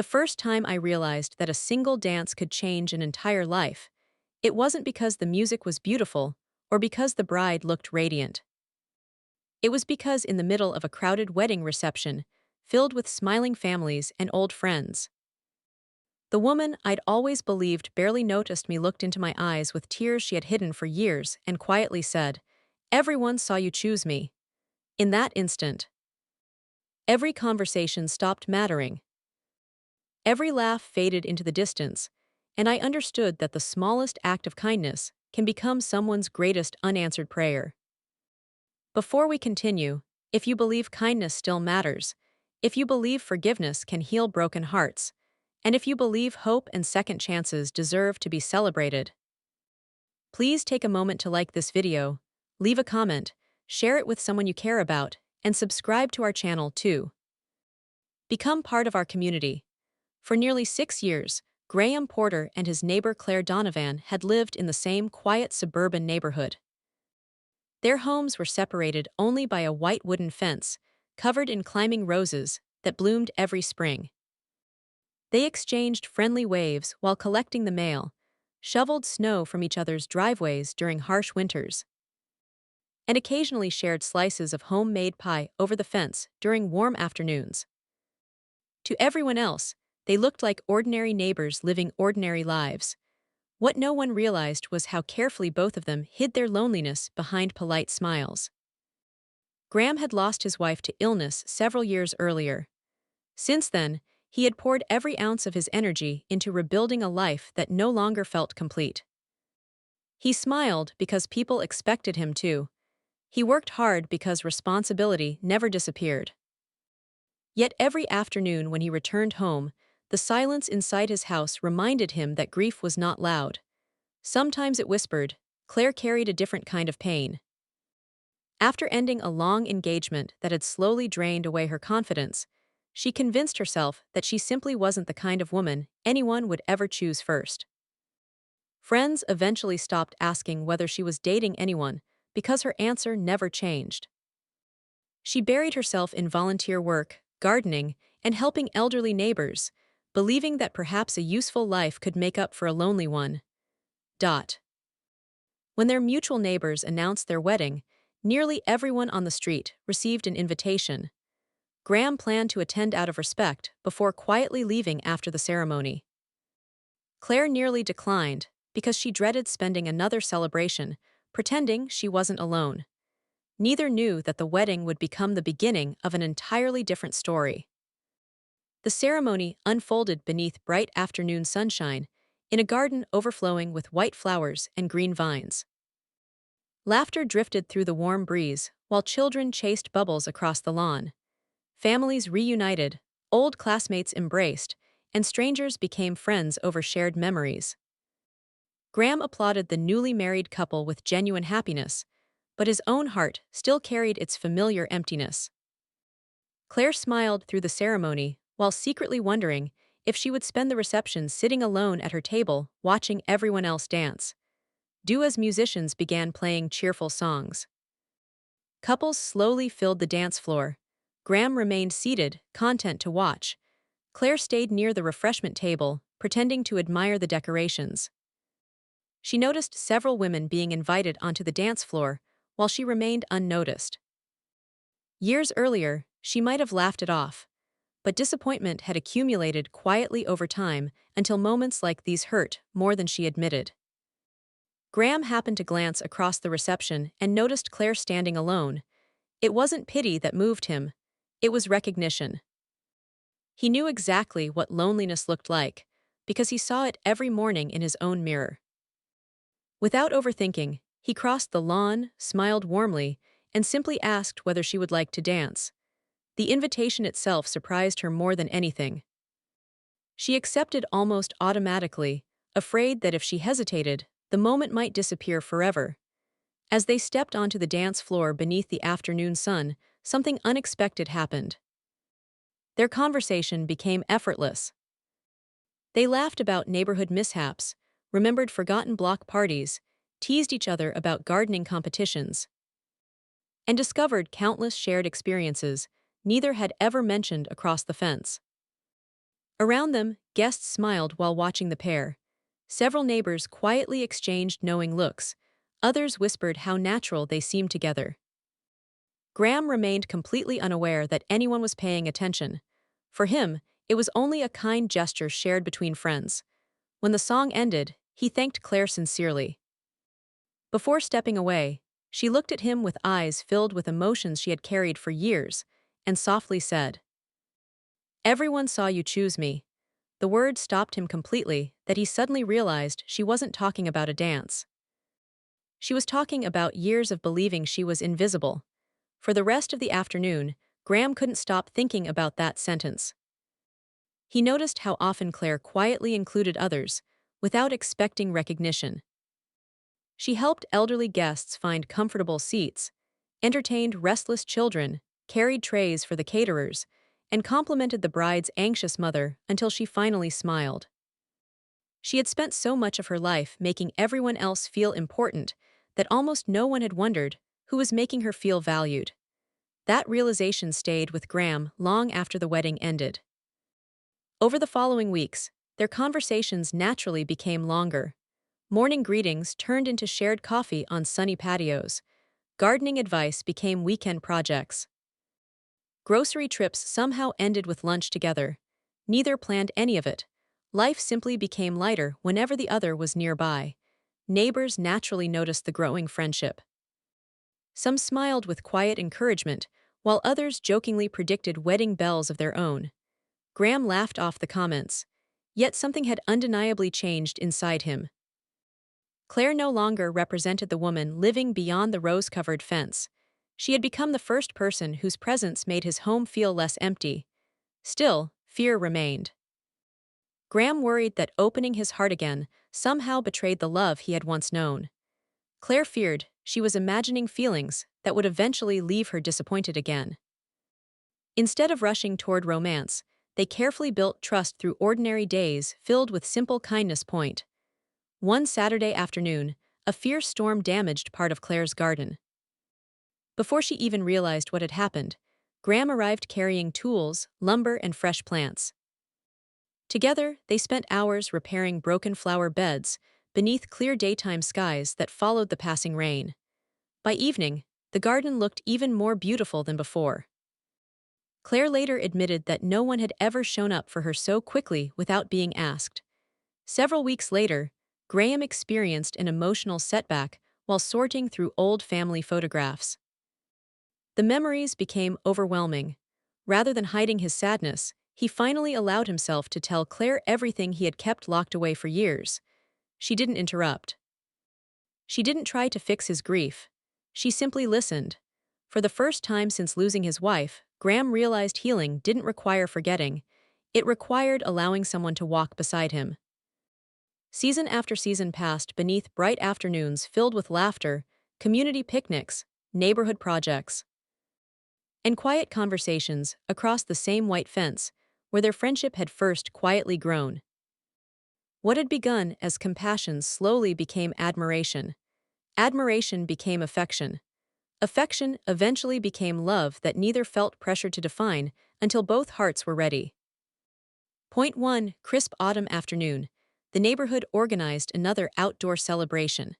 The first time I realized that a single dance could change an entire life, it wasn't because the music was beautiful or because the bride looked radiant. It was because in the middle of a crowded wedding reception, filled with smiling families and old friends, the woman I'd always believed barely noticed me looked into my eyes with tears she had hidden for years and quietly said, "Everyone saw you choose me." In that instant, every conversation stopped mattering. Every laugh faded into the distance, and I understood that the smallest act of kindness can become someone's greatest unanswered prayer. Before we continue, if you believe kindness still matters, if you believe forgiveness can heal broken hearts, and if you believe hope and second chances deserve to be celebrated, please take a moment to like this video, leave a comment, share it with someone you care about, and subscribe to our channel too. Become part of our community. For nearly 6 years, Graham Porter and his neighbor Claire Donovan had lived in the same quiet suburban neighborhood. Their homes were separated only by a white wooden fence, covered in climbing roses that bloomed every spring. They exchanged friendly waves while collecting the mail, shoveled snow from each other's driveways during harsh winters, and occasionally shared slices of homemade pie over the fence during warm afternoons. To everyone else, they looked like ordinary neighbors living ordinary lives. What no one realized was how carefully both of them hid their loneliness behind polite smiles. Graham had lost his wife to illness several years earlier. Since then, he had poured every ounce of his energy into rebuilding a life that no longer felt complete. He smiled because people expected him to. He worked hard because responsibility never disappeared. Yet every afternoon when he returned home, the silence inside his house reminded him that grief was not loud. Sometimes it whispered. Claire carried a different kind of pain. After ending a long engagement that had slowly drained away her confidence, she convinced herself that she simply wasn't the kind of woman anyone would ever choose first. Friends eventually stopped asking whether she was dating anyone because her answer never changed. She buried herself in volunteer work, gardening, and helping elderly neighbors, believing that perhaps a useful life could make up for a lonely one. When their mutual neighbors announced their wedding, nearly everyone on the street received an invitation. Graham planned to attend out of respect before quietly leaving after the ceremony. Claire nearly declined because she dreaded spending another celebration, pretending she wasn't alone. Neither knew that the wedding would become the beginning of an entirely different story. The ceremony unfolded beneath bright afternoon sunshine, in a garden overflowing with white flowers and green vines. Laughter drifted through the warm breeze, while children chased bubbles across the lawn. Families reunited, old classmates embraced, and strangers became friends over shared memories. Graham applauded the newly married couple with genuine happiness, but his own heart still carried its familiar emptiness. Claire smiled through the ceremony while secretly wondering if she would spend the reception sitting alone at her table watching everyone else dance. As musicians began playing cheerful songs. Couples slowly filled the dance floor. Graham remained seated, content to watch. Claire stayed near the refreshment table, pretending to admire the decorations. She noticed several women being invited onto the dance floor, while she remained unnoticed. Years earlier, she might have laughed it off, but disappointment had accumulated quietly over time until moments like these hurt more than she admitted. Graham happened to glance across the reception and noticed Claire standing alone. It wasn't pity that moved him, it was recognition. He knew exactly what loneliness looked like, because he saw it every morning in his own mirror. Without overthinking, he crossed the lawn, smiled warmly, and simply asked whether she would like to dance. The invitation itself surprised her more than anything. She accepted almost automatically, afraid that if she hesitated, the moment might disappear forever. As they stepped onto the dance floor beneath the afternoon sun, something unexpected happened. Their conversation became effortless. They laughed about neighborhood mishaps, remembered forgotten block parties, teased each other about gardening competitions, and discovered countless shared experiences neither had ever mentioned across the fence. Around them, guests smiled while watching the pair. Several neighbors quietly exchanged knowing looks. Others whispered how natural they seemed together. Graham remained completely unaware that anyone was paying attention. For him, it was only a kind gesture shared between friends. When the song ended, he thanked Claire sincerely. Before stepping away, she looked at him with eyes filled with emotions she had carried for years, and softly said, "Everyone saw you choose me." The word stopped him completely, that he suddenly realized she wasn't talking about a dance. She was talking about years of believing she was invisible. For the rest of the afternoon, Graham couldn't stop thinking about that sentence. He noticed how often Claire quietly included others, without expecting recognition. She helped elderly guests find comfortable seats, entertained restless children, carried trays for the caterers, and complimented the bride's anxious mother until she finally smiled. She had spent so much of her life making everyone else feel important that almost no one had wondered who was making her feel valued. That realization stayed with Graham long after the wedding ended. Over the following weeks, their conversations naturally became longer. Morning greetings turned into shared coffee on sunny patios. Gardening advice became weekend projects. Grocery trips somehow ended with lunch together. Neither planned any of it. Life simply became lighter whenever the other was nearby. Neighbors naturally noticed the growing friendship. Some smiled with quiet encouragement, while others jokingly predicted wedding bells of their own. Graham laughed off the comments. Yet something had undeniably changed inside him. Claire no longer represented the woman living beyond the rose-covered fence. She had become the first person whose presence made his home feel less empty. Still, fear remained. Graham worried that opening his heart again somehow betrayed the love he had once known. Claire feared she was imagining feelings that would eventually leave her disappointed again. Instead of rushing toward romance, they carefully built trust through ordinary days filled with simple kindness. One Saturday afternoon, a fierce storm damaged part of Claire's garden. Before she even realized what had happened, Graham arrived carrying tools, lumber, and fresh plants. Together, they spent hours repairing broken flower beds beneath clear daytime skies that followed the passing rain. By evening, the garden looked even more beautiful than before. Claire later admitted that no one had ever shown up for her so quickly without being asked. Several weeks later, Graham experienced an emotional setback while sorting through old family photographs. The memories became overwhelming. Rather than hiding his sadness, he finally allowed himself to tell Claire everything he had kept locked away for years. She didn't interrupt. She didn't try to fix his grief. She simply listened. For the first time since losing his wife, Graham realized healing didn't require forgetting. It required allowing someone to walk beside him. Season after season passed beneath bright afternoons filled with laughter, community picnics, neighborhood projects, and quiet conversations across the same white fence where their friendship had first quietly grown. What had begun as compassion slowly became admiration. Admiration became affection. Affection eventually became love that neither felt pressure to define until both hearts were ready. Point 1. Crisp autumn afternoon. The neighborhood organized another outdoor celebration.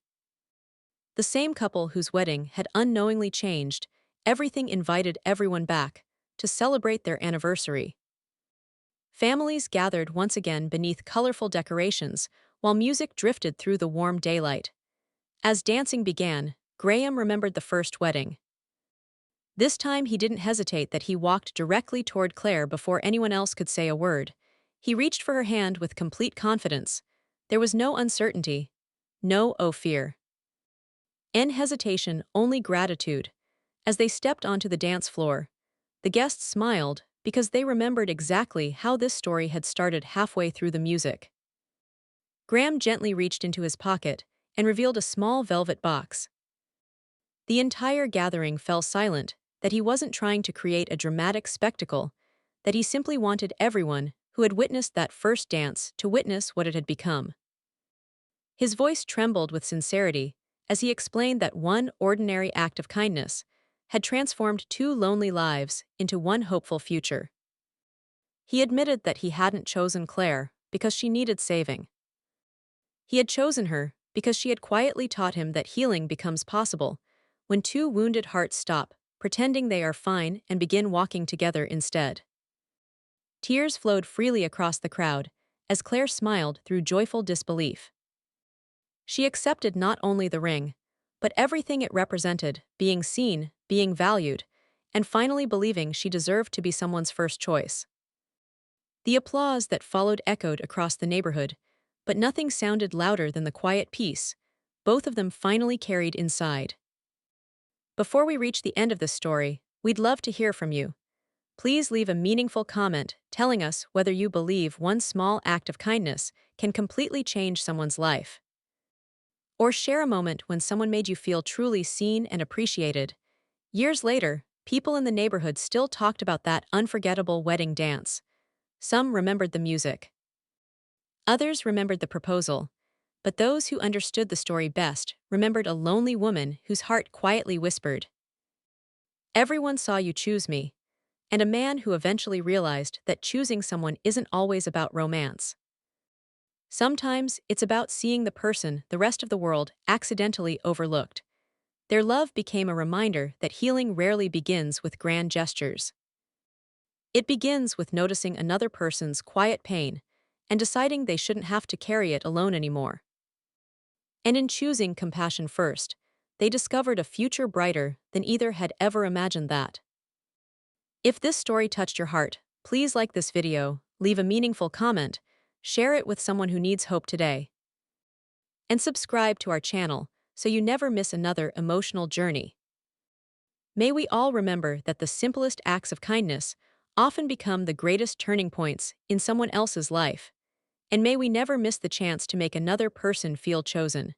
The same couple whose wedding had unknowingly changed everything invited everyone back to celebrate their anniversary. Families gathered once again beneath colorful decorations while music drifted through the warm daylight. As dancing began, Graham remembered the first wedding. This time he didn't hesitate that he walked directly toward Claire before anyone else could say a word. He reached for her hand with complete confidence. There was no uncertainty, no fear. In hesitation, only gratitude. As they stepped onto the dance floor, the guests smiled because they remembered exactly how this story had started halfway through the music. Graham gently reached into his pocket and revealed a small velvet box. The entire gathering fell silent, that he wasn't trying to create a dramatic spectacle, that he simply wanted everyone who had witnessed that first dance to witness what it had become. His voice trembled with sincerity as he explained that one ordinary act of kindness had transformed two lonely lives into one hopeful future. He admitted that he hadn't chosen Claire because she needed saving. He had chosen her because she had quietly taught him that healing becomes possible when two wounded hearts stop pretending they are fine and begin walking together instead. Tears flowed freely across the crowd as Claire smiled through joyful disbelief. She accepted not only the ring, but everything it represented, being seen, being valued, and finally believing she deserved to be someone's first choice. The applause that followed echoed across the neighborhood, but nothing sounded louder than the quiet peace both of them finally carried inside. Before we reach the end of this story, we'd love to hear from you. Please leave a meaningful comment telling us whether you believe one small act of kindness can completely change someone's life. Or share a moment when someone made you feel truly seen and appreciated. Years later, people in the neighborhood still talked about that unforgettable wedding dance. Some remembered the music. Others remembered the proposal. But those who understood the story best remembered a lonely woman whose heart quietly whispered, "Everyone saw you choose me," and a man who eventually realized that choosing someone isn't always about romance. Sometimes it's about seeing the person the rest of the world accidentally overlooked. Their love became a reminder that healing rarely begins with grand gestures. It begins with noticing another person's quiet pain and deciding they shouldn't have to carry it alone anymore. And in choosing compassion first, they discovered a future brighter than either had ever imagined that. If this story touched your heart, please like this video, leave a meaningful comment, share it with someone who needs hope today, and subscribe to our channel so you never miss another emotional journey. May we all remember that the simplest acts of kindness often become the greatest turning points in someone else's life, and may we never miss the chance to make another person feel chosen.